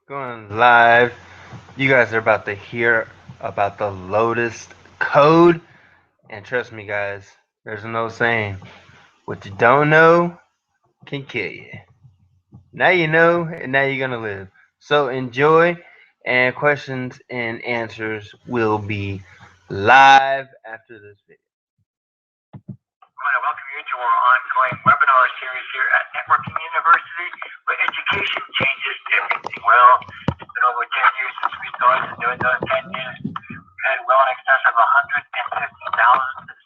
Going live. You guys are about to hear about the Lotus code. And trust me, guys, there's no saying what you don't know can kill you. Now you know, and now you're going to live. So enjoy, and questions and answers will be live after this video. I want to welcome you to our ongoing webinar series here at Networking University, where education changes everything. Well, it's been over 10 years since we started, and during those 10 years, we had well in excess of 150,000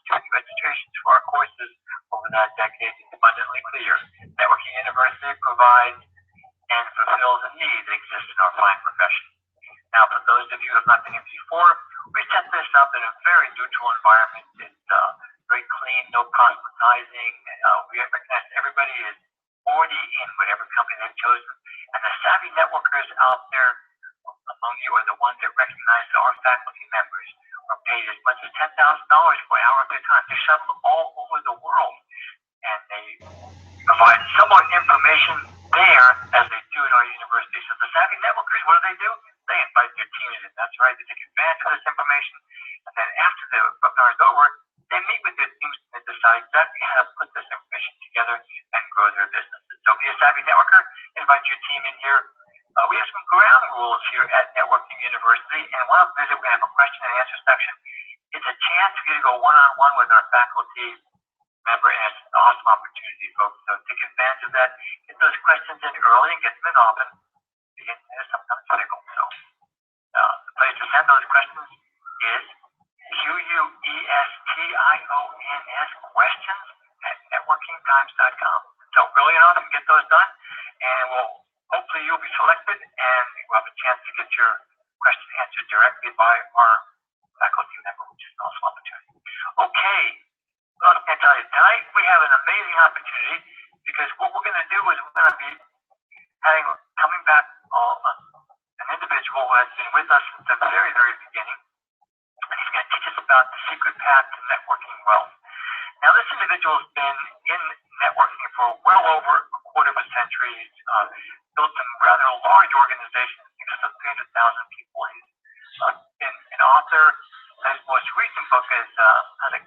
student registrations for our courses over that decade. It's abundantly clear. Networking University provides and fulfills a need that exists in our fine profession. Now, for those of you who have not been here before, we set this up in a very neutral environment. It's very clean, no proselytizing. We recognize everybody is already in whatever company they've chosen. And the savvy networkers out there among you are the ones that recognize that our faculty members are paid as much as $10,000 for an hour of their time. They're shuttled all over the world, and they provide similar information there as they do at our university. So the savvy networkers, what do? They invite their teams in. That's right. They take advantage of this information, and then after the webinar is over, they meet with their teams and decide exactly how to put this information together and grow their businesses. So be a savvy networker, invite your team in here. We have some ground rules here at Networking University, and one of them is that we have a question and answer section. It's a chance for you to go one-on-one with our faculty member, and it's an awesome opportunity, folks. So take advantage of that. Get those questions in early and get them in often. It's sometimes difficult. So the place to send those questions is QUESTIONS questions at networkingtimes.com. So early and often get those done, and hopefully you'll be selected, and you'll have a chance to get your question answered directly by our faculty member, which is an awesome opportunity. Okay. Well, I can tell you, tonight we have an amazing opportunity, because what we're going to do is we're going to be coming back an individual who has been with us since the very, very beginning, and he's going to teach us about the secret path to networking wealth. Now, this individual has been in networking for well over a quarter of a century. He's built some rather large organizations, because of 300,000 people. He's been an author. His most recent book is has an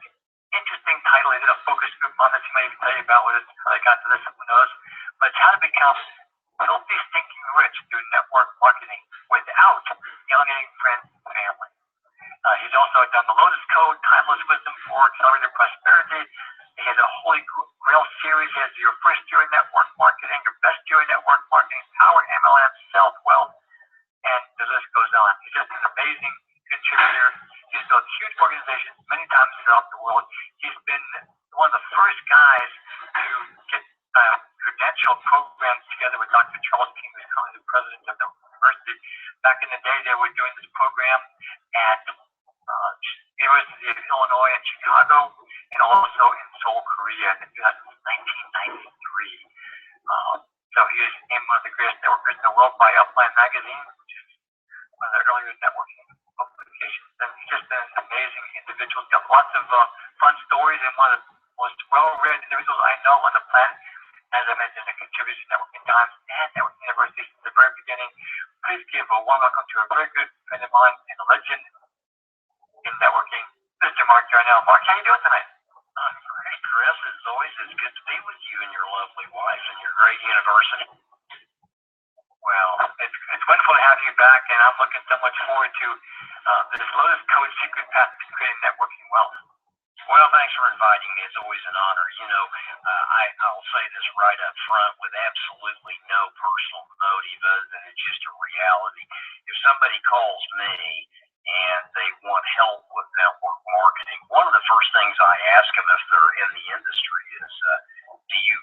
interesting title. He did a focus group on this. He may even tell you about how they got to this, who knows. But it's how to become filthy, stinking rich through network marketing without alienating friends and family. He's also done the Lotus Code, Timeless Wisdom for Accelerated Prosperity. He has a Holy Grail series. He has your first year in network marketing, your best year in network marketing, Power MLM, Self Wealth, and the list goes on. He's just an amazing contributor. He's built huge organizations many times throughout the world. He's been one of the first guys to get credential programs together with Dr. Charles King, who's currently the president of the university. Back in the day, they were doing this program at University of Illinois in Chicago, and also in Seoul, Korea. I think that was 1993. So he is named one of the greatest networkers in the world by Upline Magazine, which is one of the earlier networking publications. And he's just been an amazing individual. He's got lots of fun stories, and one of the most well-read individuals I know on the planet. As I mentioned, a contributor to Networking Times and Networking University since the very beginning. Please give a warm welcome to a very good friend of mine and a legend in networking, Mr. Mark Yarnell. Mark, how you doing tonight? I'm great, Chris. As always, it's good to be with you and your lovely wife and your great university. Well, it's wonderful to have you back, and I'm looking so much forward to this Lotus Code secret path to creating networking wealth. Well, thanks for inviting me. It's always an honor. I'll say this right up front with absolutely no personal motive other than it's just a reality. If somebody calls me and they want help with network marketing, one of the first things I ask them if they're in the industry is, do you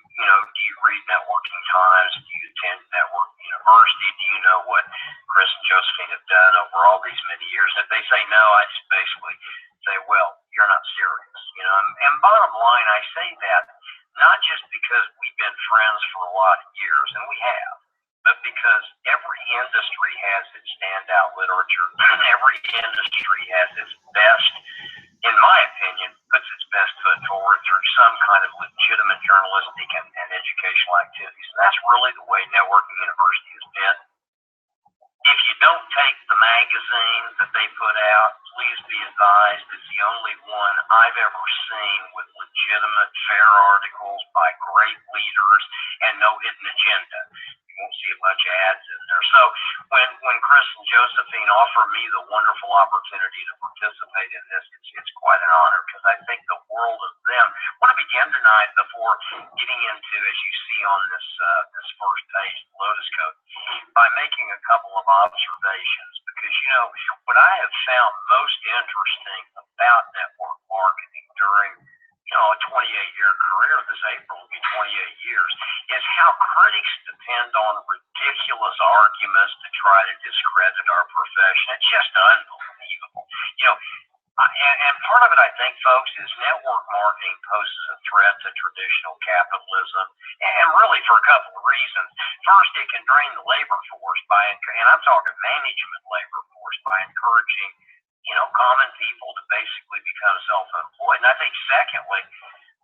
read Networking Times? Do you attend Network University? Do you know what Chris and Josephine have done over all these many years? And if they say no, I just basically say, well, you're not serious. And bottom line, I say that not just because we've been friends for a lot of years, and we have, but because every industry has its standout literature. Every industry has its best, in my opinion, puts its best foot forward through some kind of legitimate journalistic and educational activities. And that's really the way Networking University has been. If you don't take the magazine that they put out, please be advised it's the only one I've ever seen with legitimate, fair articles by great leaders and no hidden agenda. You won't see a bunch of ads in there. So when Chris and Josephine offer me the wonderful opportunity to participate in this, it's quite an honor because I think the world of them. I want to begin tonight before getting into, as you see on this first page, Lotus Code, by making a couple of observations, because what I have found most interesting about network marketing during a 28-year career, this April will be 28 years, is how critics depend on ridiculous arguments to try to discredit our profession. It's just unbelievable. And part of it, I think, folks, is network marketing poses a threat to traditional capitalism, and really for a couple of reasons. First, it can drain the labor force and I'm talking management labor force, by encouraging, common people to basically become self-employed. And I think, secondly,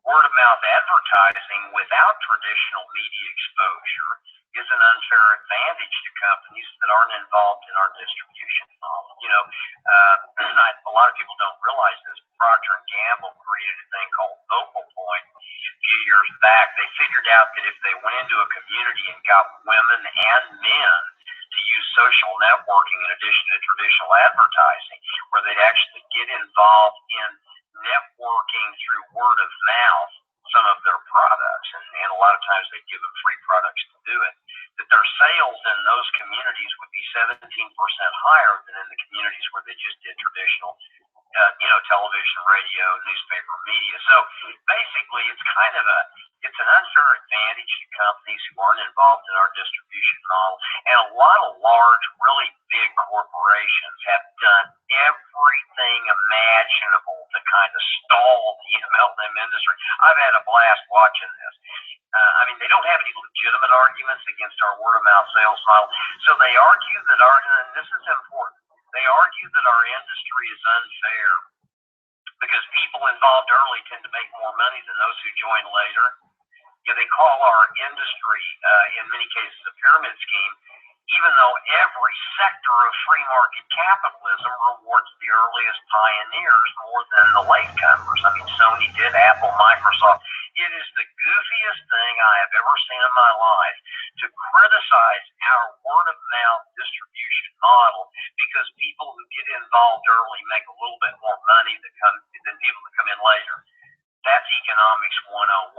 word-of-mouth advertising without traditional media exposure is an unfair advantage to companies that aren't involved in our distribution model. A lot of people don't realize this. Procter & Gamble created a thing called Focal Point a few years back. They figured out that if they went into a community and got women and men to use social networking in addition to traditional advertising, where they'd actually get involved in networking through word of mouth some of their products, and a lot of times they give them free products to do it, that their sales in those communities would be 17% higher than in the communities where they just did traditional television, radio, newspaper, media. So basically, it's an unfair advantage to companies who aren't involved in our distribution model. And a lot of large, really big corporations have done everything imaginable to kind of stall the MLM industry. I've had a blast watching this. They don't have any legitimate arguments against our word-of-mouth sales model. So they argue that and this is important, they argue that our industry is unfair because people involved early tend to make more money than those who join later. They call our industry, in many cases, a pyramid scheme, even though every sector of free market capitalism rewards the earliest pioneers more than the latecomers. Sony did, Apple, Microsoft. It is the goofiest thing I have ever seen in my life to criticize our word-of-mouth distribution model because people who get involved early make a little bit more money than people that come in later. That's economics 101.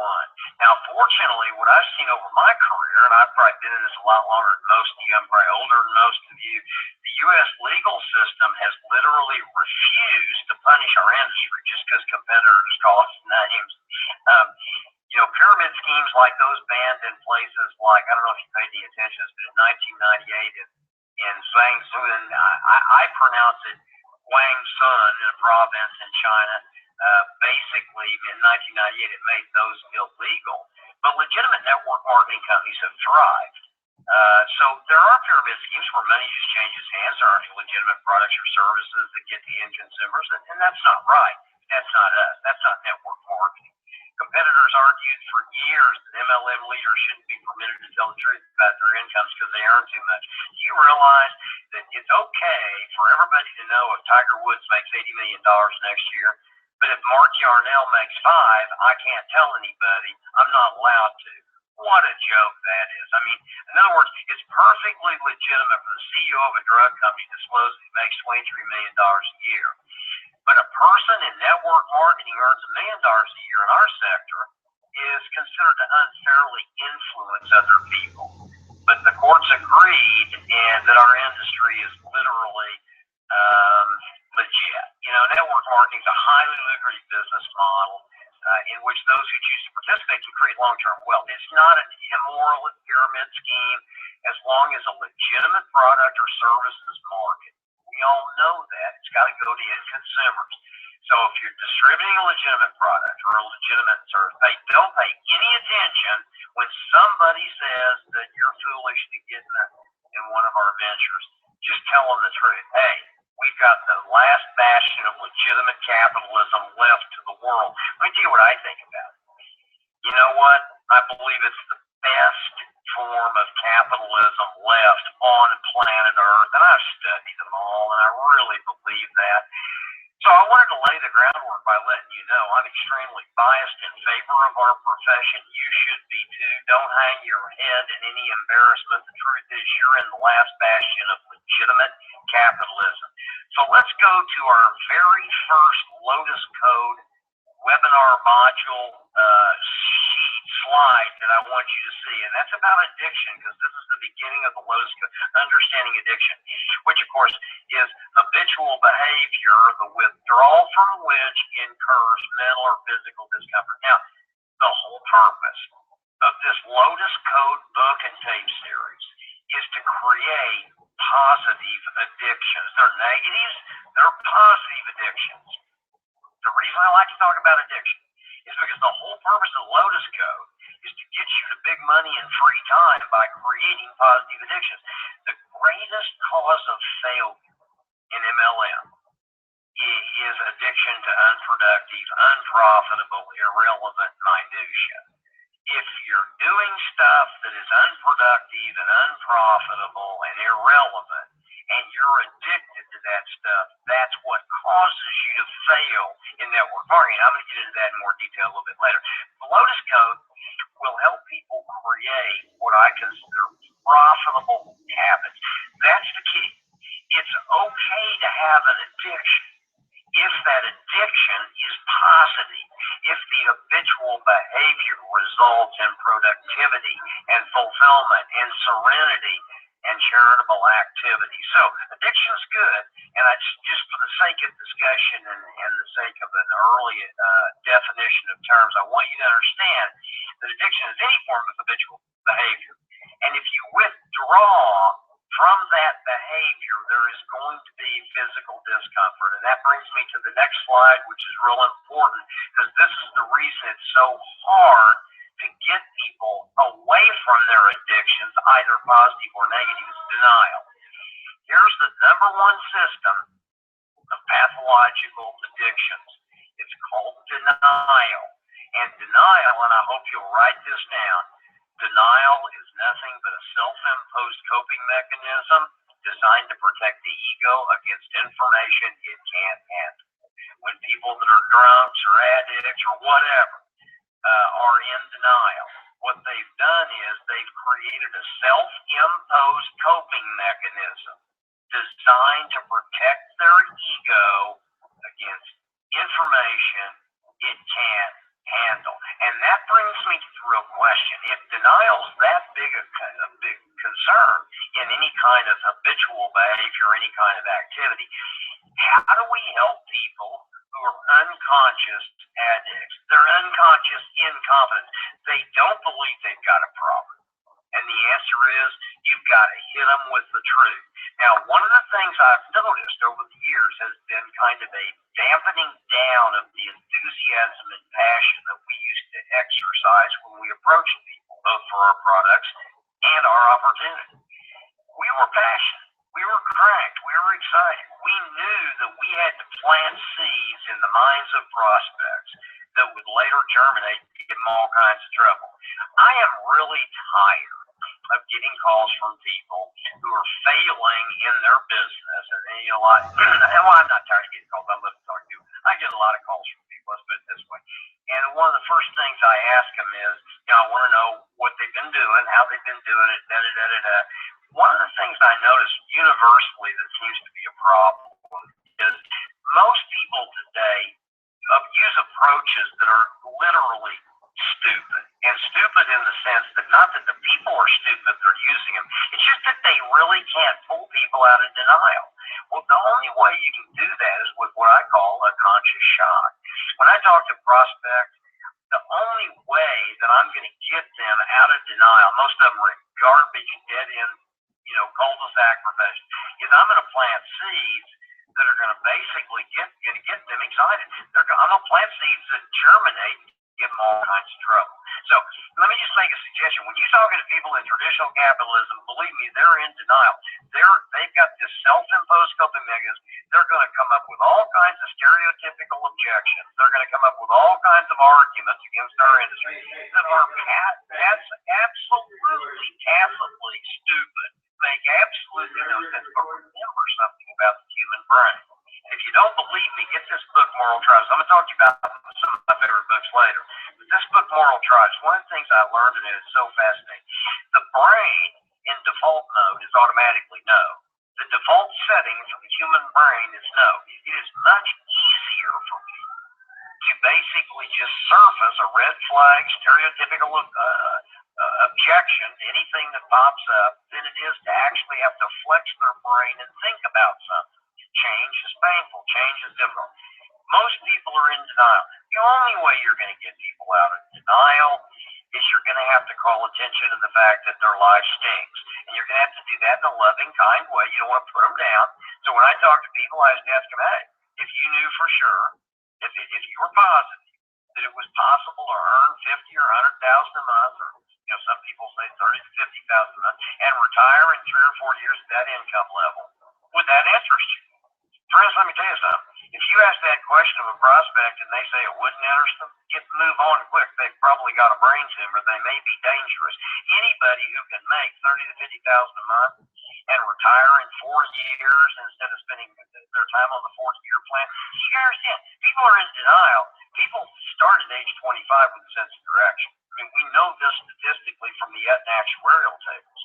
Now, fortunately, what I've seen over my career, and I've probably been in this a lot longer than most of you, I'm probably older than most of you, the U.S. legal system has literally refused to punish our industry just because competitors call us names. Pyramid schemes like those banned in places like, I don't know if you paid any attention, but in 1998 in Zhangzhou, I pronounce it Guangzhou, in a province in China. Basically, in 1998, it made those illegal. But legitimate network marketing companies have thrived. So there are pyramid schemes where money just changes hands. There aren't legitimate products or services that get to end consumers, and that's not right. That's not us. That's not network marketing. Competitors argued for years that MLM leaders shouldn't be permitted to tell the truth about their incomes because they earn too much. Do you realize that it's okay for everybody to know if Tiger Woods makes $80 million next year, but if Margie Arnell makes $5, I can't tell anybody. I'm not allowed to. What a joke that is. In other words, it's perfectly legitimate for the CEO of a drug company to disclose that he makes $23 million a year. But a person in network marketing earns $1 million a year in our sector is considered to unfairly influence other people. But the courts agreed, and that our industry is literally legit. Network marketing is a highly lucrative business model in which those who choose to participate can create long-term wealth. It's not an immoral pyramid scheme as long as a legitimate product or service is marketed. We all know that. It's got to go to end consumers. So if you're distributing a legitimate product or a legitimate service, don't pay any attention when somebody says that you're foolish to get in one of our ventures. Just tell them the truth. Hey, we've got the last bastion of legitimate capitalism left to the world. Let me tell you what I think about it. You know what? I believe it's the best form of capitalism left on planet Earth. earth, and I've studied them all, and I really believe that. So I wanted to lay the groundwork by letting you know I'm extremely biased in favor of our profession. You should be too. Don't hang your head in any embarrassment. The truth is you're in the last bastion of legitimate capitalism. So let's go to our very first Lotus Code webinar module sheet slide that I want you to see, and that's about addiction, because this is the beginning of the Lotus Code, understanding addiction, which of course is habitual behavior, the withdrawal from which incurs mental or physical discomfort. Now, the whole purpose of this Lotus Code book and tape series is to create positive addictions. They're negatives, they're positive addictions. The reason I like to talk about addiction is because the whole purpose of the Lotus Code is to get you to big money and free time by creating positive addictions. The greatest cause of failure in MLM is addiction to unproductive, unprofitable, irrelevant minutia. If you're doing stuff that is unproductive and unprofitable and irrelevant, and you're addicted to that stuff, that's what causes you to fail in network marketing. I'm going to get into that in more detail a little bit later. The Lotus Code will help people create what I consider profitable habits. That's the key. It's okay to have an addiction if that addiction is positive, if the habitual behavior results in productivity and fulfillment and serenity and charitable activity. So addiction is good, and I just for the sake of discussion and the sake of an early definition of terms, I want you to understand that addiction is any form of habitual behavior. And if you withdraw from that behavior, there is going to be physical discomfort. And that brings me to the next slide, which is real important, because this is the reason it's so hard to get people away from their addictions, either positive or negative. It's denial. Here's the number one system of pathological addictions. It's called denial. And denial, and I hope you'll write this down, denial is nothing but a self-imposed coping mechanism designed to protect the ego against information it can't handle. When people that are drunks or addicts or whatever are in denial, what they've done is they've created a self-imposed coping mechanism designed to protect their ego against information it can't handle. And that brings me to the real question. If denial is that big a big concern in any kind of habitual behavior, any kind of activity, how do we help people who are unconscious addicts? They're unconscious incompetents. They don't believe they've got a problem. And the answer is, you've got to hit them with the truth. Now, one of the things I've noticed over the years has been kind of a dampening down of the enthusiasm and passion that we used to exercise when we approached people, both for our products and our opportunity. We were passionate. We were cranked. We were excited. We knew that we had to plant seeds in the minds of prospects that would later germinate and give them all kinds of trouble. I am really tired of getting calls from people who are failing in their business. And you know, well, I'm not tired of getting calls. I love to talk to you. I get a lot of calls from people. Let's put it this way. And one of the first things I ask them is, you know, I want to know what they've been doing, how they've been doing it, da-da-da-da-da. One of the things I notice universally that seems to be a problem is most people today use approaches that are literally stupid. And stupid in the sense that not that the people are stupid, they're using them. It's just that they really can't pull people out of denial. Well, the only way you can do that is with what I call a conscious shock. When I talk to prospects, the only way that I'm going to get them out of denial, most of them are in garbage, dead-end, cul-de-sac professions, is I'm going to plant seeds that are going to basically get them excited. I'm going to plant seeds that germinate and give them all kinds of trouble. So let me just make a suggestion. When you're talking to people in traditional capitalism, believe me, they're in denial. They've got this self-imposed coping mechanism. They're going to come up with all kinds of stereotypical objections. They're going to come up with all kinds of arguments against our industry that are that's absolutely tacitly stupid, make absolutely no sense. But Moral Tribes. I'm going to talk to you about some of my favorite books later. But this book, Moral Tribes, one of the things I learned in it is so fascinating. The brain in default mode is automatically no. The default setting for the human brain is no. It is much easier for people to basically just surface a red flag, stereotypical objection to anything that pops up than it is to actually have to flex their brain and think about something. Change is painful. Change is difficult. Most people are in denial. The only way you're going to get people out of denial is you're going to have to call attention to the fact that their life stinks. And you're going to have to do that in a loving, kind way. You don't want to put them down. So when I talk to people, I just ask them, hey, if you knew for sure, if you were positive that it was possible to earn 50 or 100,000 a month, or some people say 30 to 50,000 a month, and retire in 3 or 4 years at that income level, would that interest you? Friends, let me tell you something. If you ask that question of a prospect and they say it wouldn't interest them, move on quick. They've probably got a brain tumor. They may be dangerous. Anybody who can make 30 to 50,000 a month and retire in 4 years instead of spending their time on the 4th-year plan, you understand, people are in denial. People start at age 25 with a sense of direction. I mean, we know this statistically from the actuarial tables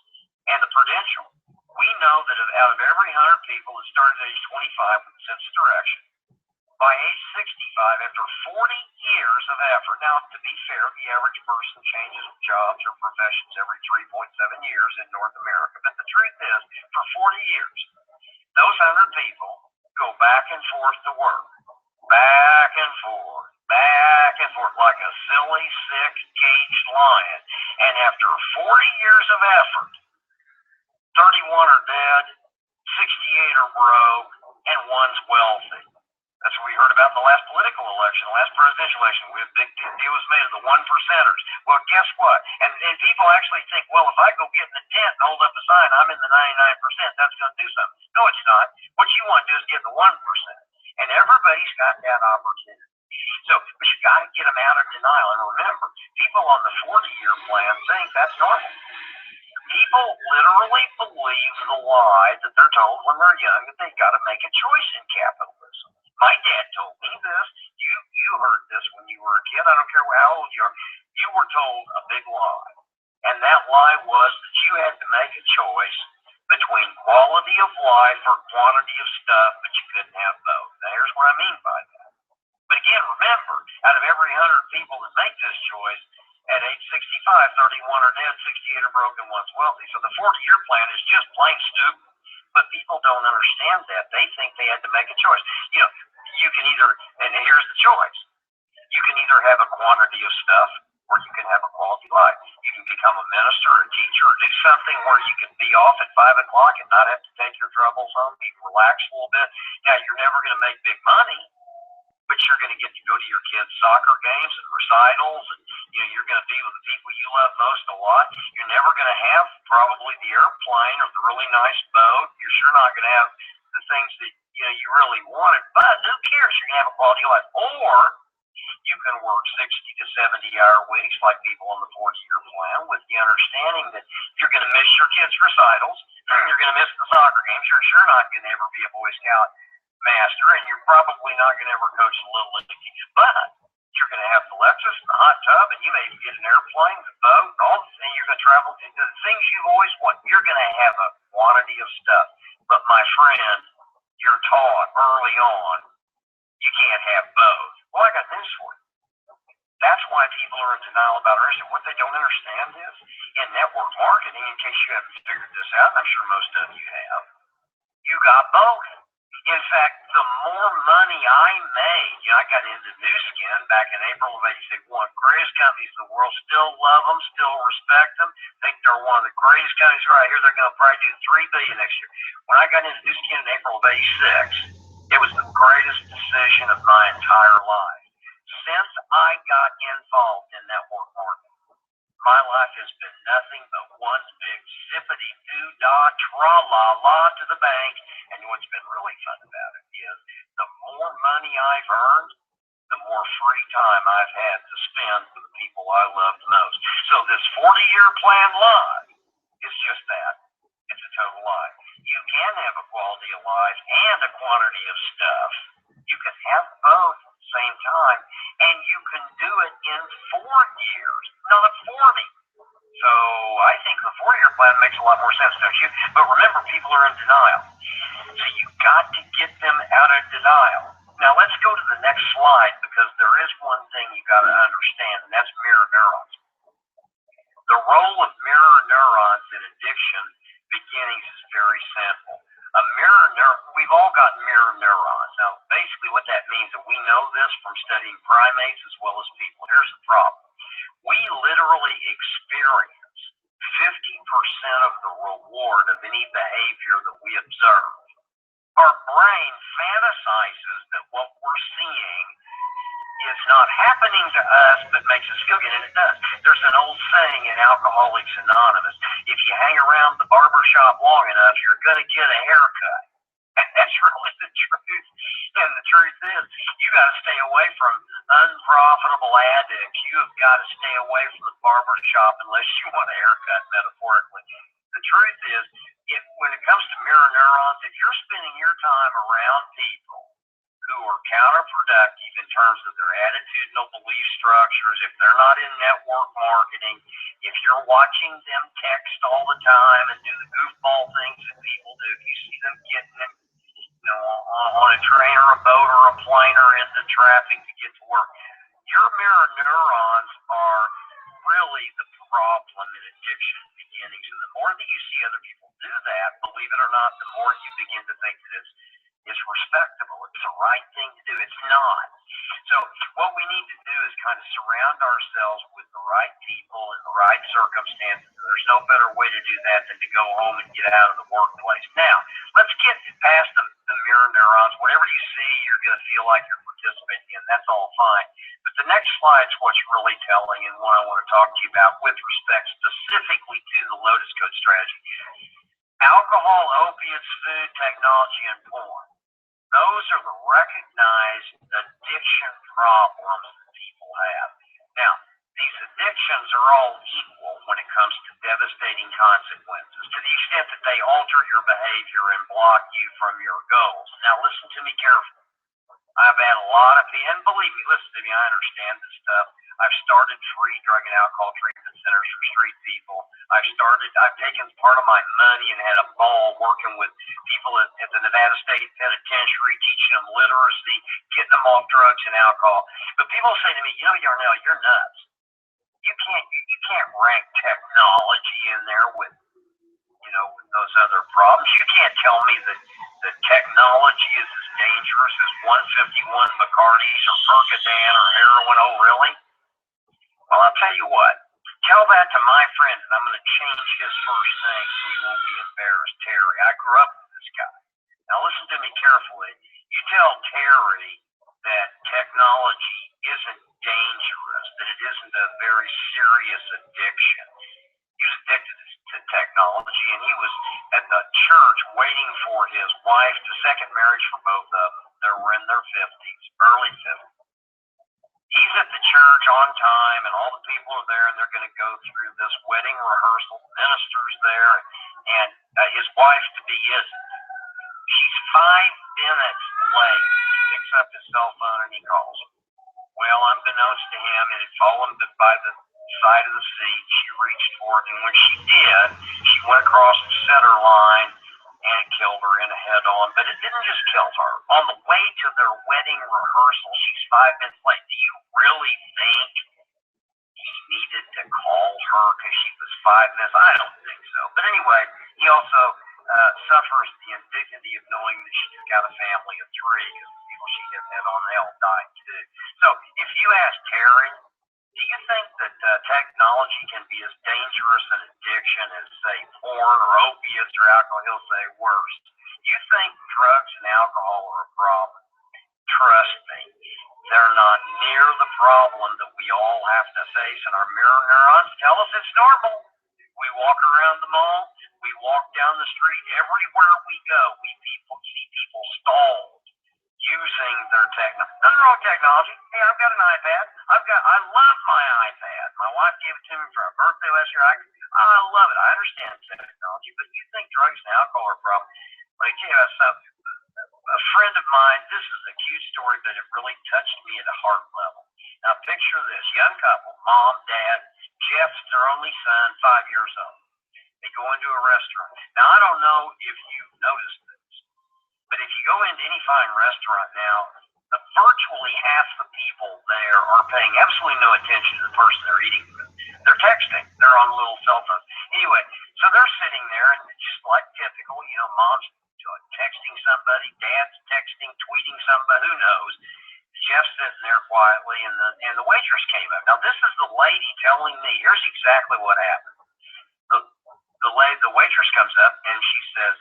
and the Prudential. We know that out of every 100 people that started at age 25 with a sense of direction, by age 65, after 40 years of effort, now to be fair, the average person changes jobs or professions every 3.7 years in North America, but the truth is, for 40 years, those 100 people go back and forth to work, back and forth like a silly, sick, caged lion. And after 40 years of effort, 31 are dead, 68 are broke, and one's wealthy. That's what we heard about in the last political election, the last presidential election. A big deal was made of the 1%ers. Well, guess what? And people actually think, well, if I go get in the tent and hold up a sign, I'm in the 99%, that's going to do something. No, it's not. What you want to do is get in the 1%. And everybody's got that opportunity. So, but you got to get them out of denial. And remember, people on the 40-year plan think that's normal. People literally believe the lie that they're told when they're young that they got to make a choice in capitalism. My dad told me this. You heard this when you were a kid. I don't care how old you are. You were told a big lie. And that lie was that you had to make a choice between quality of life or quantity of stuff, but you couldn't have both. Now, here's what I mean by that. But again, remember, out of every 100 people that make this choice, at age 65, 31 are dead, 68 are broken, one's wealthy. So the 40-year plan is just plain stupid. But people don't understand that. They think they had to make a choice. You can either, and here's the choice. You can either have a quantity of stuff or you can have a quality life. You can become a minister, a teacher, or do something where you can be off at 5 o'clock and not have to take your troubles home, be relaxed a little bit. Now, you're never going to make big money, but you're going to get to go to your kids' soccer games and recitals, and you're going to be with the people you love most a lot. You're never going to have probably the airplane or the really nice boat. You're sure not going to have the things that you really wanted, but who cares? You're going to have a quality life. Or you can work 60 to 70-hour weeks like people on the 40-year plan with the understanding that you're going to miss your kids' recitals, you're going to miss the soccer games, you're sure not going to ever be a Boy Scout master, and you're probably not going to ever coach a Little League, but you're going to have the Lexus and the hot tub, and you may even get an airplane, the boat, and all the things. You're going to travel to the things you've always wanted. You're going to have a quantity of stuff. But my friend, you're taught early on you can't have both. Well, I got news for you. That's why people are in denial about earnings. What they don't understand is, in network marketing, in case you haven't figured this out, and I'm sure most of you have, you got both. In fact, the more money I made, I got into Nu Skin back in April of '86. One of the greatest companies in the world. Still love them, still respect them. Think they're one of the greatest companies right here. They're going to probably do $3 billion next year. When I got into Nu Skin in April of '86, it was the greatest decision of my entire life. Since I got involved in network marketing, my life has been nothing but one big zippity-doo-dah, tra-la-la to the bank. And what's been really fun about it is the more money I've earned, the more free time I've had to spend with the people I love most. So this 40-year plan lie is just that. It's a total lie. You can have a quality of life and a quantity of stuff. You can have both. the 4-year plan makes a lot more sense, don't you? But remember, people are in denial. So you've got to get them out of denial. Now let's go to the next slide, because there is one thing you got to understand, and that's mirror neurons. The role of mirror neurons in addiction beginnings is very simple. We've all got mirror neurons. Now, basically what that means, and we know this from studying primates as well as people. Here's the problem. We literally experience 50% of the reward of any behavior that we observe. Our brain fantasizes that what we're seeing is not happening to us, but makes us feel good, and it does. There's an old saying in Alcoholics Anonymous: if you hang around the barber shop long enough, you're going to get a haircut. And that's really the truth. And the truth is, you got to stay away from unprofitable addicts. You have got to stay away from the barber shop unless you want a haircut, metaphorically. The truth is, when it comes to mirror neurons, if you're spending your time around people who are counterproductive in terms of their attitudinal belief structures, if they're not in network marketing, if you're watching them text all the time and do the goofball things that people do, if you see them getting in, on a train or a boat or a plane or into traffic to get to work, your mirror neurons are really the problem in addiction beginnings. And the more that you see other people do that, believe it or not, the more you begin to think that it's respectable. It's the right thing to do. It's not. So what we need to do is kind of surround ourselves with the right people in the right circumstances. There's no better way to do that than to go home and get out of the workplace. Now, let's get past the mirror neurons. Whatever you see, you're going to feel like you're participating in. That's all fine. But the next slide is what's really telling, and what I want to talk to you about with respect specifically to the Lotus Code strategy. Alcohol, opiates, food, technology, and porn. Those are the recognized addiction problems that people have. Now, these addictions are all equal when it comes to devastating consequences, to the extent that they alter your behavior and block you from your goals. Now, listen to me carefully. I've had a lot of people, and believe me, listen to me, I understand this stuff. I've started free drug and alcohol treatment centers for street people. I've taken part of my money and had a ball working with people at the Nevada State Penitentiary, teaching them literacy, getting them off drugs and alcohol. But people say to me, Yarnell, you're nuts. You can't rank technology in there with those other problems. You can't tell me that technology is as dangerous as 151 McCarty's or Percodan or heroin. Oh, really? Well, I'll tell you what. Tell that to my friend, and I'm going to change his first name so he won't be embarrassed. Terry. I grew up with this guy. Now, listen to me carefully. You tell Terry that technology isn't dangerous, that it isn't a very serious addiction. He was addicted to technology, and he was at the church waiting for his wife, the second marriage for both of them. They were in their 50s, early 50s. He's at the church on time, and all the people are there, and they're going to go through this wedding rehearsal. The minister's there, and his wife-to-be isn't. She's 5 minutes late. He picks up his cell phone, and he calls her. Well, unbeknownst to him, it had fallen by the side of the seat. She reached for it, and when she did, she went across the center line, and it killed her in a head-on. But it didn't just kill her. On the way to their wedding rehearsal, she's 5 minutes late. Do you really think he needed to call her because she was 5 minutes? I don't think so. But anyway, he also suffers the indignity of knowing that she's got a family of 3, because the people she hit head-on, they all died too. So if you ask Terry, do you think that technology can be as dangerous an addiction as, say, porn or opiates or alcohol? He'll say worse. You think drugs and alcohol are a problem? Trust me, they're not near the problem that we all have to face, and our mirror neurons tell us it's normal. We walk around the mall, we walk down the street, everywhere we go, we see people stalled using their technology. Nothing wrong with technology. Hey, I've got an iPad. I love my iPad. My wife gave it to me for a birthday last year. I love it. I understand technology, but you think drugs and alcohol are a problem? Let me tell you about something. A friend of mine, this is a cute story, but it really touched me at a heart level. Now picture this, young couple, mom, dad, Jeff's their only son, 5 years old. They go into a restaurant. Now, I don't know if you've noticed this, but if you go into any fine restaurant now, virtually half the people there are paying absolutely no attention to the person they're eating with. They're texting. They're on a little cell phone. Anyway, so they're sitting there, and just like typical, mom's texting somebody, dad's texting, tweeting somebody, who knows. Jeff's sitting there quietly, and the waitress came up. Now, this is the lady telling me, here's exactly what happened. The waitress comes up and she says,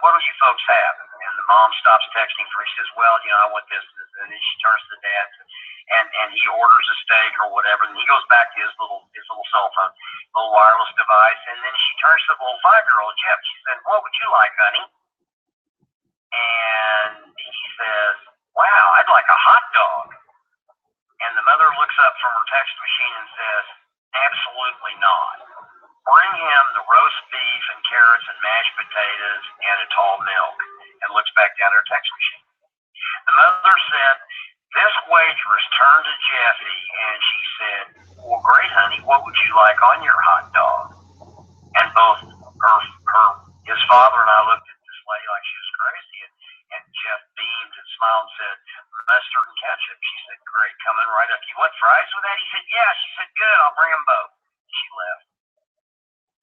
what do you folks have? And the mom stops texting for her. She says, well, I want this. And then she turns to the dad and he orders a steak or whatever. And he goes back to his little cell phone, little wireless device. And then she turns to the little 5-year-old Jeff. She said, what would you like, honey? And he says, wow, I'd like a hot dog. And the mother looks up from her text machine and says, absolutely not. Bring him the roast beef and carrots and mashed potatoes and a tall milk, and looks back down her text machine. The mother said, this waitress turned to Jeffy and she said, well, great, honey, what would you like on your hot dog? And both his father and I looked at this lady like she was crazy, and Jeff beamed and smiled and said, mustard and ketchup. She said, great, coming right up. You want fries with that? He said, yeah. She said, good, I'll bring them both. She left.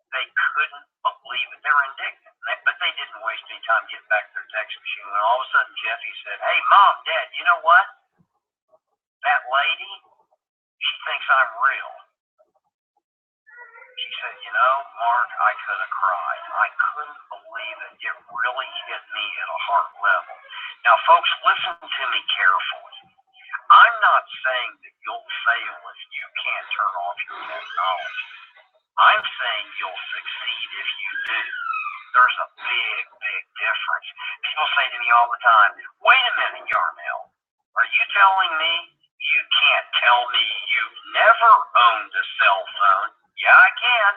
They couldn't believe it. They were indignant, but they didn't waste any time getting back to their text machine. When all of a sudden Jeffy said, hey, Mom, Dad, you know what? That lady, she thinks I'm real. She said, Mark, I could have cried. I couldn't believe it. It really hit me at a heart level. Now, folks, listen to me carefully. I'm not saying that you'll fail if you can't turn off your technology. I'm saying you'll succeed if you do. There's a big, big difference. People say to me all the time, wait a minute, Yarnell. Are you telling me you can't tell me you've never owned a cell phone? Yeah, I can.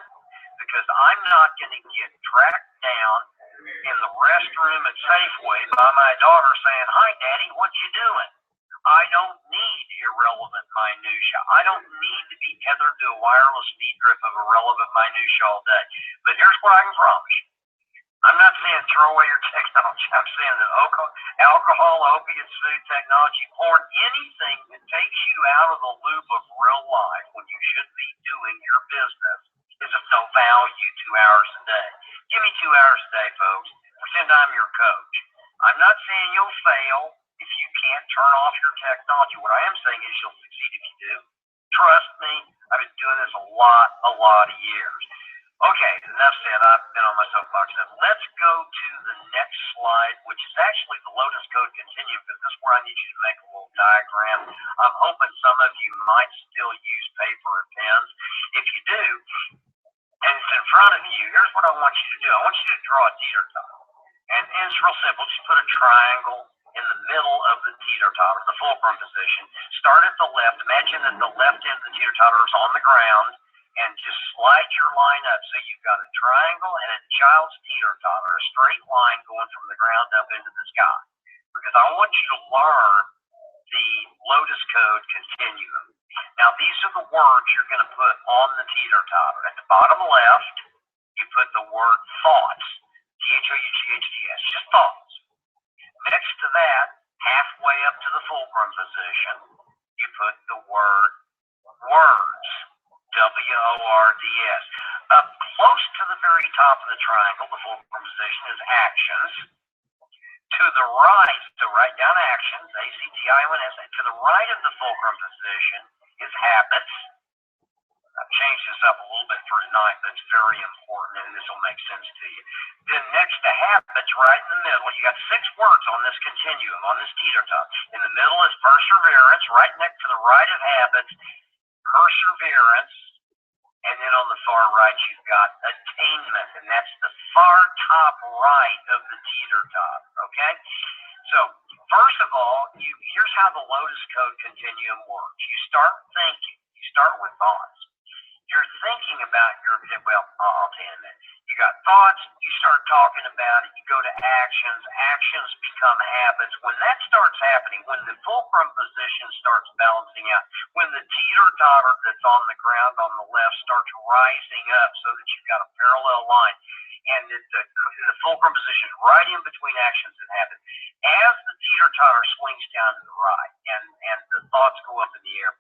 Because I'm not going to get tracked down in the restroom at Safeway by my daughter saying, hi, Daddy, what you doing? I don't need irrelevant minutia. I don't need to be tethered to a wireless speed drift of irrelevant minutia all day. But here's what I can promise you. I'm not saying throw away your technology. I'm saying that alcohol, opiates, food, technology, porn, anything that takes you out of the loop of real life when you should be doing your business is of no value 2 hours a day. Give me 2 hours a day, folks. Pretend I'm your coach. I'm not saying you'll fail if you can't turn off your technology. What I am saying is you'll succeed if you do. Trust me, I've been doing this a lot of years. Okay, enough said. I've been on my soapbox. Let's go to the next slide, which is actually the Lotus Code Continuum, because this is where I need you to make a little diagram. I'm hoping some of you might still use paper and pens. If you do, and it's in front of you, here's what I want you to do. I want you to draw a teeter-totter. And it's real simple. Just put a triangle in the middle of the teeter-totter, the fulcrum position. Start at the left. Imagine that the left end of the teeter-totter is on the ground, and just slide your line up. So you've got a triangle and a child's teeter-totter, a straight line going from the ground up into the sky. Because I want you to learn the Lotus Code Continuum. Now, these are the words you're going to put on the teeter-totter. At the bottom left, you put the word thoughts. Thoughts, just thoughts. Next to that, halfway up to the fulcrum position, you put the word words. W-O-R-D-S. Up close to the very top of the triangle, the fulcrum position, is actions. To the right, so write down actions, A-C-T-I-O-N-S. To the right of the fulcrum position is habits. I've changed this up a little bit for tonight, but it's very important, and this will make sense to you. Then next to habits, right in the middle, you got 6 words on this continuum, on this teeter-totter. In the middle is perseverance. Right next to the right of habits, perseverance. And then on the far right, you've got attainment, and that's the far top right of the teeter-totter, okay? So, first of all, here's how the Lotus Code Continuum works. You start thinking. You start with thoughts. You're thinking about I'll tell you in a minute. You got thoughts, you start talking about it, you go to actions, actions become habits. When that starts happening, when the fulcrum position starts balancing out, when the teeter-totter that's on the ground on the left starts rising up so that you've got a parallel line, and the fulcrum position right in between actions and habits, as the teeter-totter swings down to the right and the thoughts go up in the air,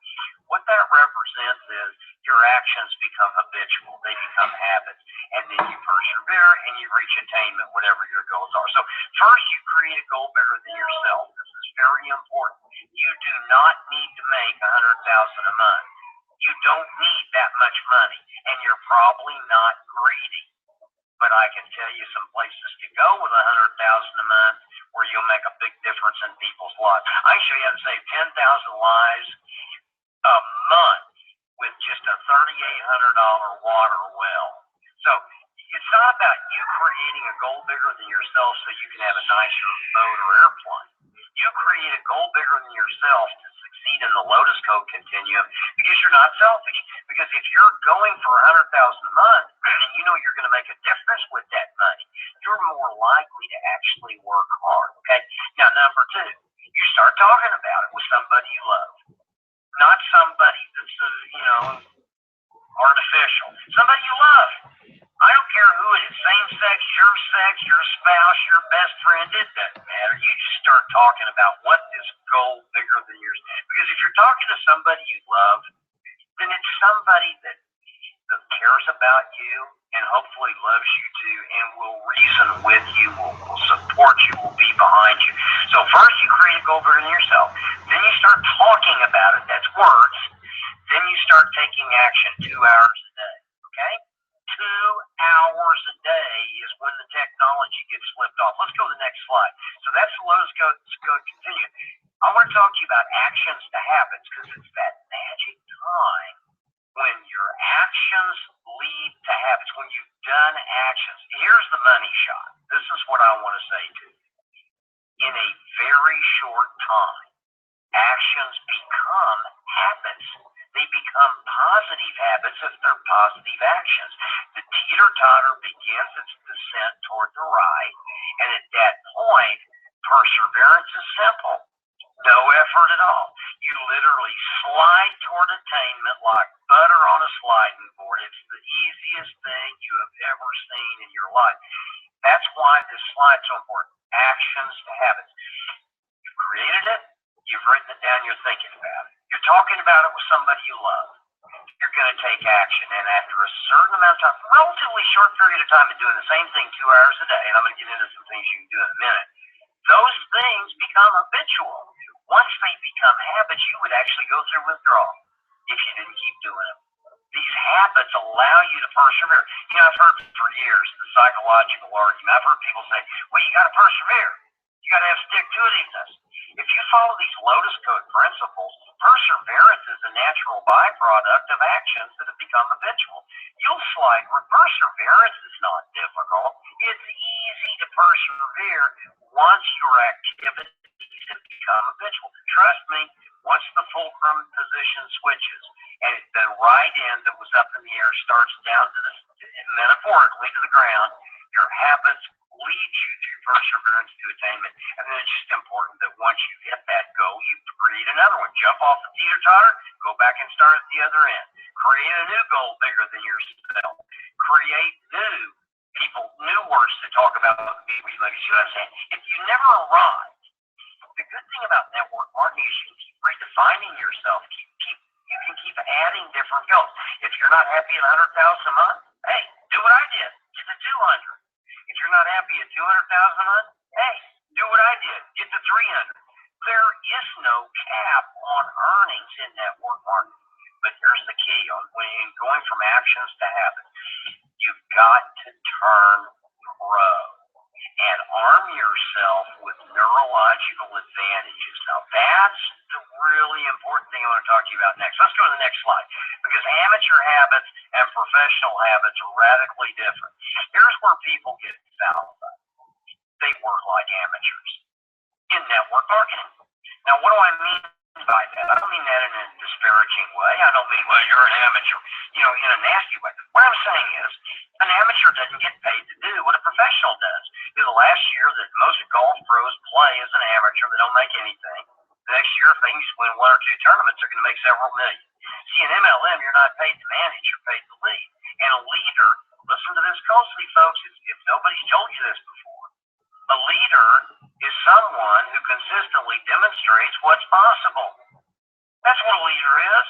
what that represents is your actions become habitual. They become habits. And then you persevere and you reach attainment, whatever your goals are. So first, you create a goal bigger than yourself. This is very important. You do not need to make $100,000 a month. You don't need that much money, and you're probably not greedy. But I can tell you some places to go with $100,000 a month where you'll make a big difference in people's lives. I can show you how to save 10,000 lives a month with just a $3,800 water well. So it's not about you creating a goal bigger than yourself so you can have a nicer boat or airplane. You create a goal bigger than yourself to succeed in the Lotus Code continuum because you're not selfish. Because if you're going for $100,000 a month and you know you're going to make a difference with that money, you're more likely to actually work hard. Okay. Now, number two, you start talking about it with somebody you love, not somebody that's artificial. Somebody you love. I don't care who it is, same sex, your spouse, your best friend, it doesn't matter. You just start talking about what this goal bigger than yours. Because if you're talking to somebody you love, then it's somebody that cares about you and hopefully loves you too and will reason with you, will support you, will be behind you. So first you create a goal bigger than yourself. Then you start talking about it, that's words. Then you start taking action 2 hours a day, okay? 2 hours a day is when the technology gets flipped off. Let's go to the next slide. So that's the Lotus Code continuum. I want to talk to you about actions to habits because it's that magic time when your actions lead to habits, when you've done actions. Here's the money shot. This is what I want to say to you. In a very short time, actions become habits. They become positive habits if they're positive actions. The teeter-totter begins its descent toward the right, and at that point, perseverance is simple. No effort at all. You literally slide toward attainment like butter on a sliding board. It's the easiest thing you have ever seen in your life. That's why this slide's so important. Actions to habits. You've created it. You've written it down. You're thinking about it. You're talking about it with somebody you love. You're going to take action. And after a certain amount of time, relatively short period of time of doing the same thing 2 hours a day, and I'm going to get into some things you can do in a minute, those things become habitual. Once they become habits, you would actually go through withdrawal if you didn't keep doing them. These habits allow you to persevere. I've heard for years the psychological argument. I've heard people say, well, you got to persevere. You got to have stick-to-itiveness. If you follow these Lotus Code principles, perseverance is a natural byproduct of actions that have become habitual. You'll slide where perseverance is not difficult. It's easy to persevere once your activities have become habitual. Trust me, once the fulcrum position switches and the right end that was up in the air starts down to the, metaphorically, to the ground, your habits lead you through perseverance to attainment. And then it's just important that once you hit that goal, you create another one. Jump off the teeter-totter, go back and start at the other end. Create a new goal bigger than yourself. Create new words to talk about with people you love. You see what I'm saying? If you never arrive, the good thing about network marketing is you can keep redefining yourself. You can keep adding different goals. If you're not happy at 100,000 a month, hey, do what I did. Get to 200. If you're not happy at 200,000 a month, hey, do what I did. Get to 300. There is no cap on earnings in network marketing. But here's the key on when going from actions to habits. You've got to turn pro and arm yourself with neurological advantages. Now, that's the really important thing I want to talk to you about next. Let's go to the next slide. Because amateur habits and professional habits are radically different. Here's where people get fouled up. They work like amateurs in network marketing. Now, what do I mean by that? I don't mean that in a disparaging way. I don't mean, well, you're an amateur, in a nasty way. What I'm saying is, an amateur doesn't get paid to do what a professional make anything. The next year, if they can just win one or two tournaments, they're going to make several million. See, in MLM, you're not paid to manage, you're paid to lead. And a leader, listen to this closely, folks, if nobody's told you this before, a leader is someone who consistently demonstrates what's possible. That's what a leader is.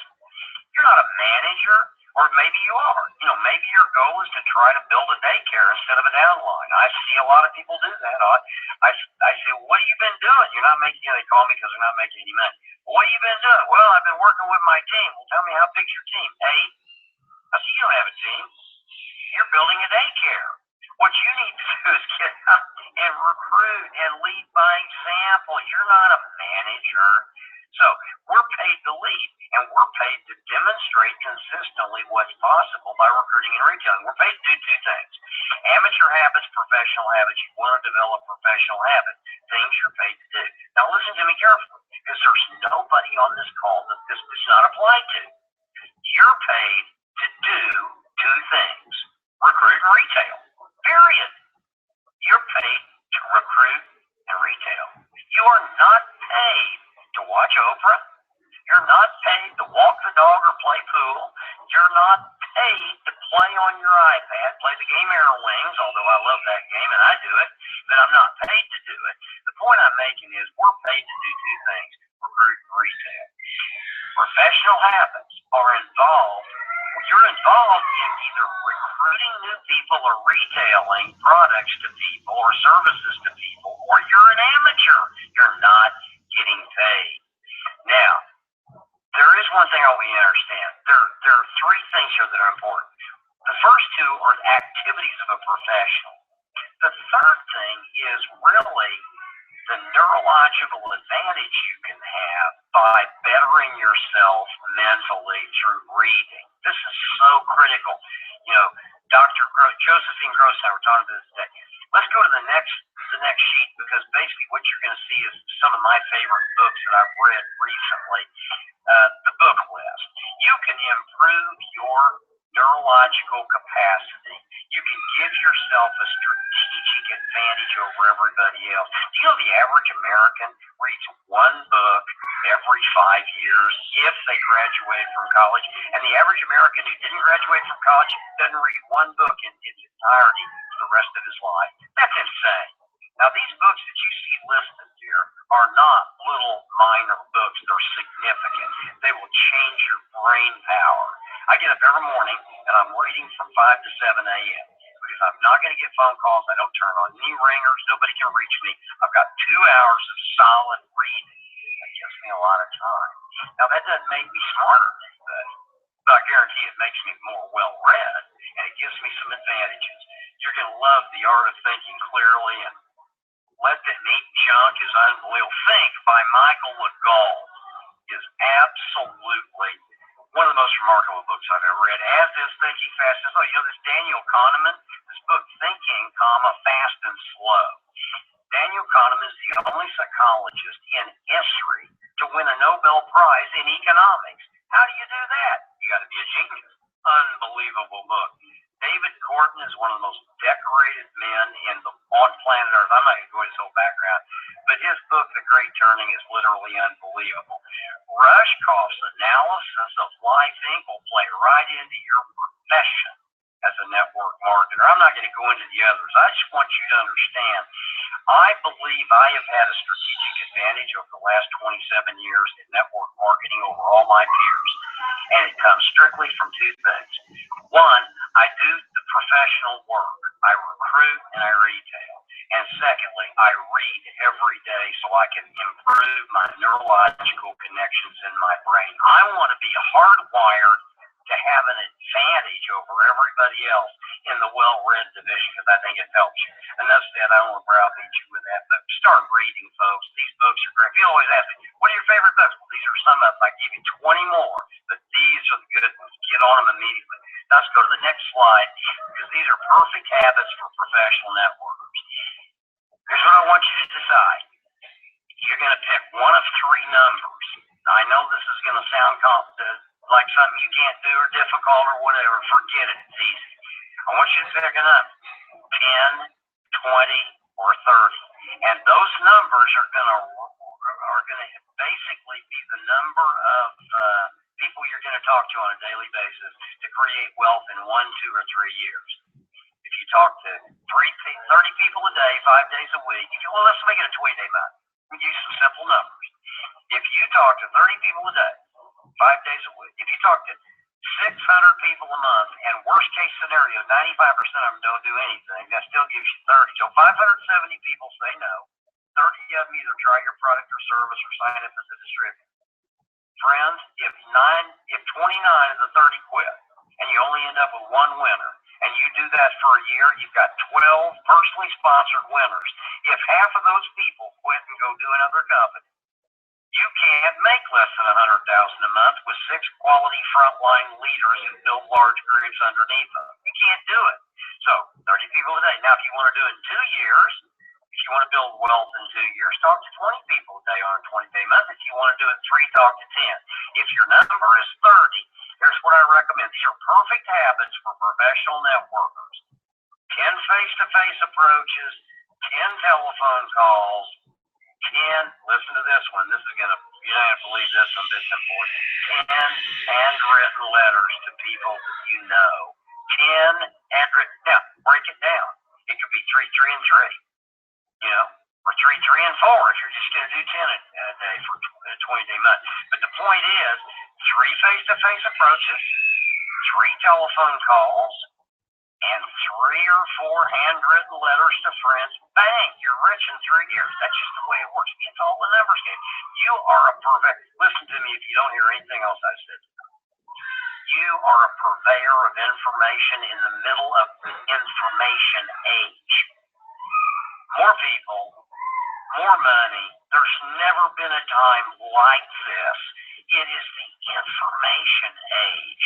You're not a manager, or maybe you are. Maybe your goal is to try to build a daycare instead of a downline. I see a lot of people do that. I say, what have you been doing? You're not making, they call me because they're not making any money. What have you been doing? Well, I've been working with my team. Well, tell me, how big's your team? 8? I said, you don't have a team. You're building a daycare. What you need to do is get out and recruit and lead by example. You're not a manager. So we're paid to lead, and we're paid to demonstrate consistently what's possible by recruiting and retailing. We're paid to do two things: amateur habits, professional habits. You want to develop professional habits, things you're paid to do. Now listen to me carefully, because there's nobody on this call that this does not apply to. You're paid to do two things: recruit and retail. Period. You're paid to recruit and retail. You are not paid to watch Oprah. You're not paid to walk the dog or play pool. You're not paid to play on your iPad, play the game Air Wings, although I love that game and I do it, but I'm not paid to do it. The point I'm making is we're paid to do two things: recruit and retail. Professional habits are involved. You're involved in either recruiting new people or retailing products to people or services to people, or you're an amateur. You're not getting paid. Now, there is one thing I want you to understand. There are three things here that are important. The first two are activities of a professional. The third thing is really the neurological advantage you can have by bettering yourself mentally through reading. This is so critical. Dr. Josephine Gross and I were talking about this today. Let's go to the next sheet, because basically what you're going to see is some of my favorite books that I've read recently. The book list. You can improve your neurological capacity. You can give yourself a strategic advantage over everybody else. Do you know the average American reads one book every 5 years if they graduate from college? And the average American who didn't graduate from college doesn't read one book in its entirety for the rest of his life. That's insane. Now, these books that you see listed here are not little minor books. They're significant. They will change your brain power. I get up every morning and I'm reading from 5 to 7 a.m. because I'm not going to get phone calls. I don't turn on any ringers. Nobody can reach me. I've got 2 hours of solid reading. That gives me a lot of time. Now, that doesn't make me smarter than anybody, but I guarantee it makes me more well-read, and it gives me some advantages. You're going to love The Art of Thinking Clearly and Let That Neat Junk Is Unbelievable. Think by Michael LeGault is absolutely one of the most remarkable books I've ever read, as is Thinking Fast and Slow. This Daniel Kahneman, this book, Thinking, Fast and Slow. Daniel Kahneman is the only psychologist in history to win a Nobel Prize in economics. How do you do that? You got to be a genius. Unbelievable book. David Corton is one of the most decorated men on planet Earth. I'm not going to go into his whole background, but his book, The Great Turning, is literally unbelievable. Rushkoff's analysis of Life Inc. will play right into your profession as a network marketer. I'm not going to go into the others. I just want you to understand, I believe I have had a strategic advantage over the last 27 years in network marketing over all my peers, and it comes strictly from two things. One, I do the professional work. I recruit and I retail. And secondly, I read every day so I can improve my neurological connections in my brain. I want to be hardwired to have an advantage over everybody else in the well-read division, because I think it helps you. Enough said, I don't want to browbeat you with that, but start reading, folks. These books are great. People always ask me, what are your favorite books? Well, these are some of them. I give you 20 more, but these are the good ones. Get on them immediately. Now, let's go to the next slide, because these are perfect habits for professional networkers. Here's what I want you to decide. You're going to pick one of 3 numbers. Now, I know this is going to sound like something you can't do or difficult or whatever. Forget it. It's easy. I want you to pick a number, 10, 20, or 30. And those numbers are going to are going to basically be the number of people you're going to talk to on a daily basis to create wealth in 1, 2, or 3 years. If you talk to 30 people a day, 5 days a week, let's make it a 20-day month. We use some simple numbers. If you talk to 30 people a day, 5 days a week, if you talk to 600 people a month, and worst case scenario, 95% of them don't do anything, that still gives you 30. So 570 people say no. 30 of them either try your product or service or sign up as a distributor. Friends, if 29 of the 30 quit, and you only end up with one winner, and you do that for a year, you've got 12 personally sponsored winners. If half of those people quit and go do another company, you can't make less than $100,000 a month with 6 quality frontline leaders who build large groups underneath them. You can't do it. So 30 people a day. Now, if you want to do it in 2 years, if you want to build wealth in 2 years, talk to 20 people a day on a 20-day month. If you want to do it in 3, talk to 10. If your number is 30, here's what I recommend. These are perfect habits for professional networkers. 10 face-to-face approaches, 10 telephone calls, 10, listen to this one. This is going to, you're not going to believe this one, this is important. 10 handwritten letters to people that you know. 10 handwritten, now, break it down. It could be 3, 3, and 3, or 3, 3, and 4 if you're just going to do 10 a day for a 20-day month. But the point is, 3 face-to-face approaches, 3 telephone calls, and 3 or 4 handwritten letters to friends. Bang, you're rich in 3 years. That's just the way it works. It's all the numbers game. You are a listen to me if you don't hear anything else I said. You are a purveyor of information in the middle of the information age. More people, more money. There's never been a time like this. It is the information age.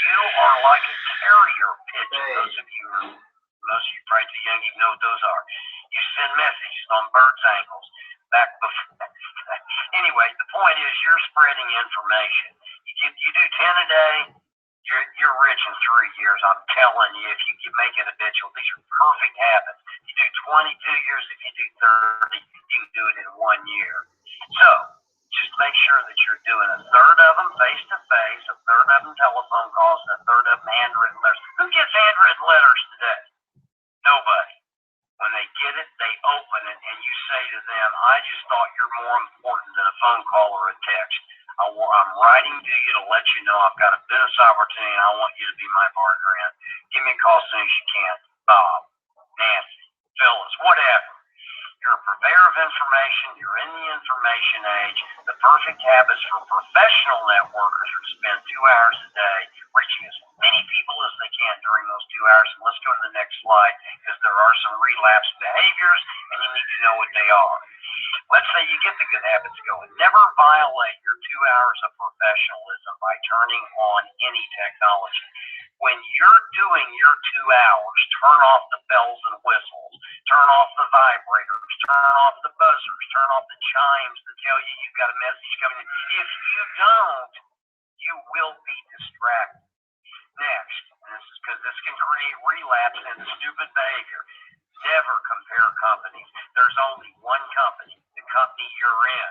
You are like a carrier pigeon. Most of you probably too young, you know what those are. You send messages on birds' ankles. Back before. Anyway, the point is you're spreading information. You do 10 a day, you're rich in 3 years. I'm telling you, if you make it habitual, these are perfect habits. You do 22 years, if you do 30, you can do it in 1 year. So, just make sure that you're doing a third of them face-to-face, a third of them telephone calls, and a third of them handwritten letters. Who gets handwritten letters today? Nobody. When they get it, they open it, and you say to them, I just thought you're more important than a phone call or a text. I'm writing to you to let you know I've got a business opportunity and I want you to be my partner in. Give me a call as soon as you can. Bob, Nancy, Phyllis, whatever. You're a purveyor of information. You're in the information age. The perfect habits for professional networkers are to spend 2 hours a day reaching as many people as they can during those 2 hours. And let's go to the next slide because there are some relapse behaviors and you need to know what they are. Let's say you get the good habits going. Never violate your 2 hours of professionalism by turning on any technology. When you're doing your 2 hours, turn off the bells and whistles, turn off the vibrators, turn off the buzzers, turn off the chimes that tell you you've got a message coming in. If you don't, you will be distracted. Next, and this is because this can create relapse into stupid behavior. Never compare companies. There's only one company, the company you're in.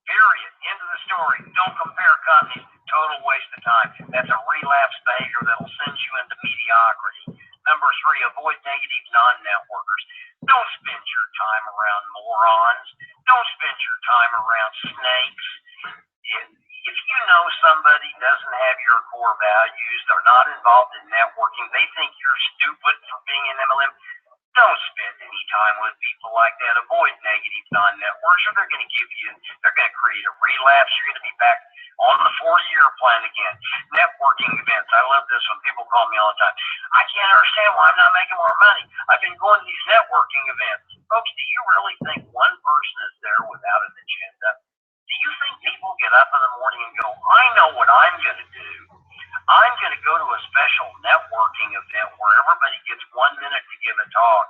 Period. End of the story. Don't compare companies. Total waste of time. That's a relapse behavior that'll send you into mediocrity. Number 3, avoid negative non-networkers. Don't spend your time around morons. Don't spend your time around snakes. If you know somebody doesn't have your core values, they're not involved in networking, they think you're stupid for being an MLM, don't spend any time with people like that. Avoid negative non-networkers, or they're going to create a relapse. You're going to be back on the 4-year plan again. Networking events. I love this one. People call me all the time. I can't understand why I'm not making more money. I've been going to these networking events. Folks, do you really think one person is there without an agenda? Do you think people get up in the morning and go, I know what I'm going to do. I'm going to go to a special networking event where everybody gets 1 minute to give a talk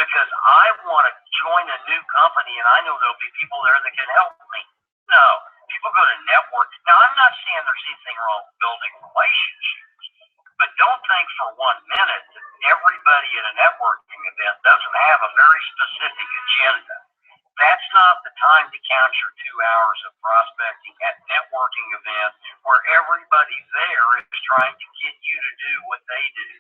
because I want to join a new company and I know there'll be people there that can help me. No, people go to network. Now, I'm not saying there's anything wrong with building relationships, but don't think for 1 minute that everybody at a networking event doesn't have a very specific agenda. That's not the time to count your 2 hours of prospecting at networking events where everybody there is trying to get you to do what they do.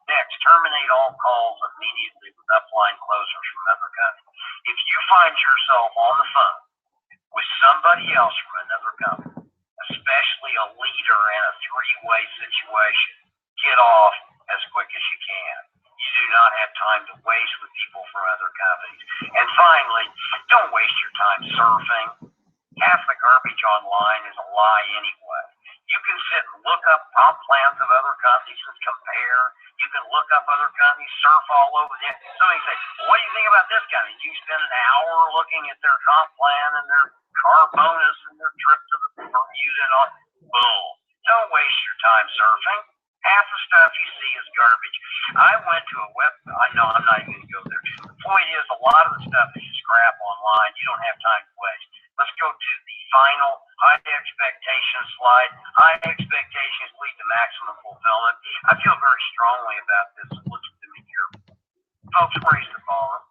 Next, terminate all calls immediately with upline closers from other companies. If you find yourself on the phone with somebody else from another company, especially a leader in a three-way situation, get off as quick as you can. You do not have time to waste with people from other companies. And finally, don't waste your time surfing. Half the garbage online is a lie anyway. You can sit and look up comp plans of other companies and compare. You can look up other companies, surf all over them. Somebody say, well, what do you think about this company? You spend an hour looking at their comp plan and their car bonus and their trip to the Bermuda and all. Bull. Don't waste your time surfing. Half the stuff you see is garbage. I went to a I know I'm not even going to go there. The point is, a lot of the stuff is just crap online. You don't have time to waste. Let's go to the final high expectations slide. High expectations lead to maximum fulfillment. I feel very strongly about this. Listen to me here. Folks, raise the bar.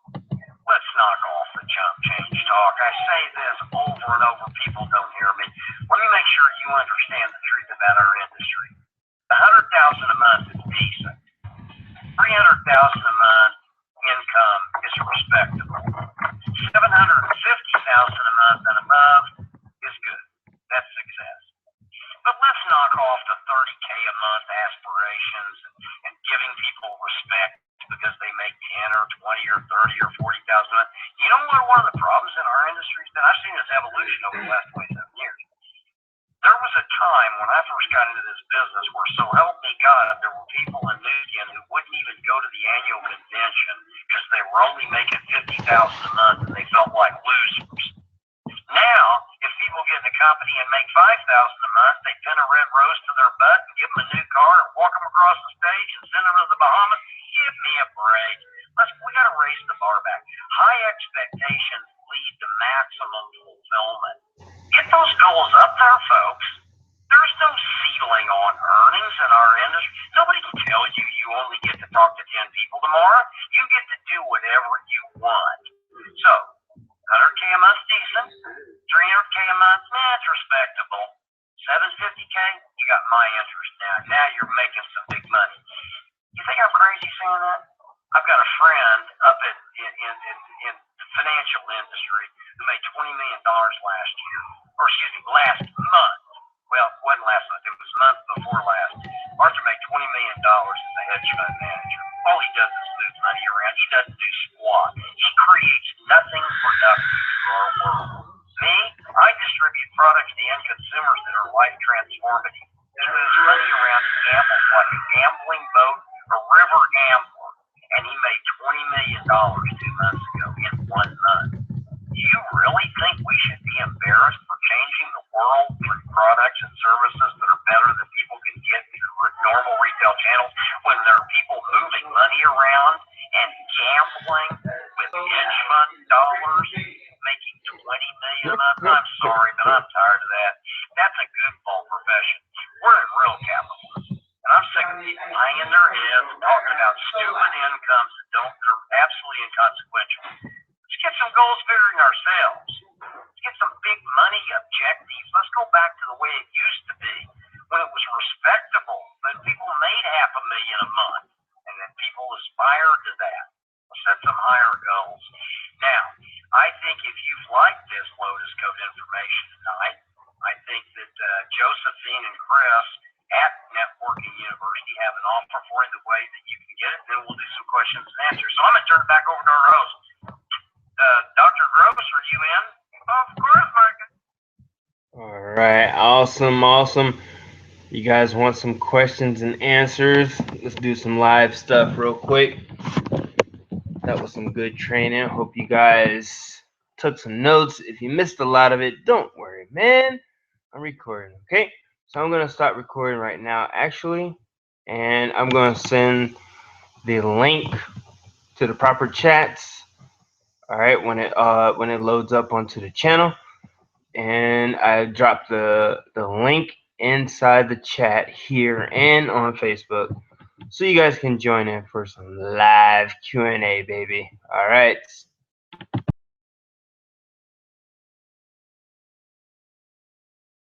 Let's knock off the chump change talk. I say this over and over. People don't hear me. Let me make sure you understand the truth about our industry. 100,000 a month is decent. 300,000 a month income is respectable. 750,000 a month and above is good. That's success. But let's knock off the 30K a month aspirations and giving people respect because they make 10 or 20 or 30 or 40,000 a month. You know what one of the problems in our industry is that I've seen this evolution over the last 27 years. There was a time when I first got into this business where, so help me God, there were people in Newton who wouldn't even go to the annual convention because they were only making $50,000 a month and they felt like losers. Now, if people get in a company and make $5,000 a month, they pin a red rose to their butt and give them a new car and walk them across the stage and send them to the Bahamas. Give me a break. We got to raise the bar back. High expectations lead to maximum fulfillment. Get those goals up there, folks. There's no ceiling on earnings in our industry. Nobody can tell you you only get to talk to 10 people tomorrow. You get to do whatever you want. So, 100K a month decent, 300K a month, it's respectable. 750K, you got my interest now. Now you're making some big money. You think I'm crazy saying that? I've got a friend up in the financial industry who made $20 million last year, or excuse me, last month. Well, it wasn't last month, it was the month before last. Arthur made $20 million as a hedge fund manager. All he does is move money around. He doesn't do squat. He creates nothing productive for our world. Me, I distribute products to end consumers that are life transformative. He moves money around and gambles like a gambling boat, a river gambler, and he made $20 million 2 months ago in 1 month. Do you really think we should be embarrassed for changing the world through products and services that are better than people can get through normal retail channels when there are people moving money around and gambling with hedge fund dollars, making $20 million a month? I'm sorry, but I'm tired of that. That's a goofball profession. We're in real capitalism. And I'm sick of people hanging their heads and talking about stupid incomes that are absolutely inconsequential. Let's get some goals figuring ourselves. Let's get some big money objectives. Let's go back to the way it used to be when it was respectable, when people made $500,000 a month, and then people aspired to that. Let's set some higher goals. Now, I think if you've liked this Lotus Code information tonight, I think that Josephine and Chris at Networking University have an offer for you the way that you can get it. Then we'll do some questions and answers. So I'm going to turn it back over to our host. Dr. Gross, are you in? Of course, Mike. All right, awesome. You guys want some questions and answers? Let's do some live stuff real quick. That was some good training. Hope you guys took some notes. If you missed a lot of it, don't worry, man. I'm recording, okay? So I'm going to start recording right now, actually. And I'm going to send the link to the proper chats. All right, when it loads up onto the channel, and I dropped the link inside the chat here and on Facebook, so you guys can join in for some live Q&A, baby. All right,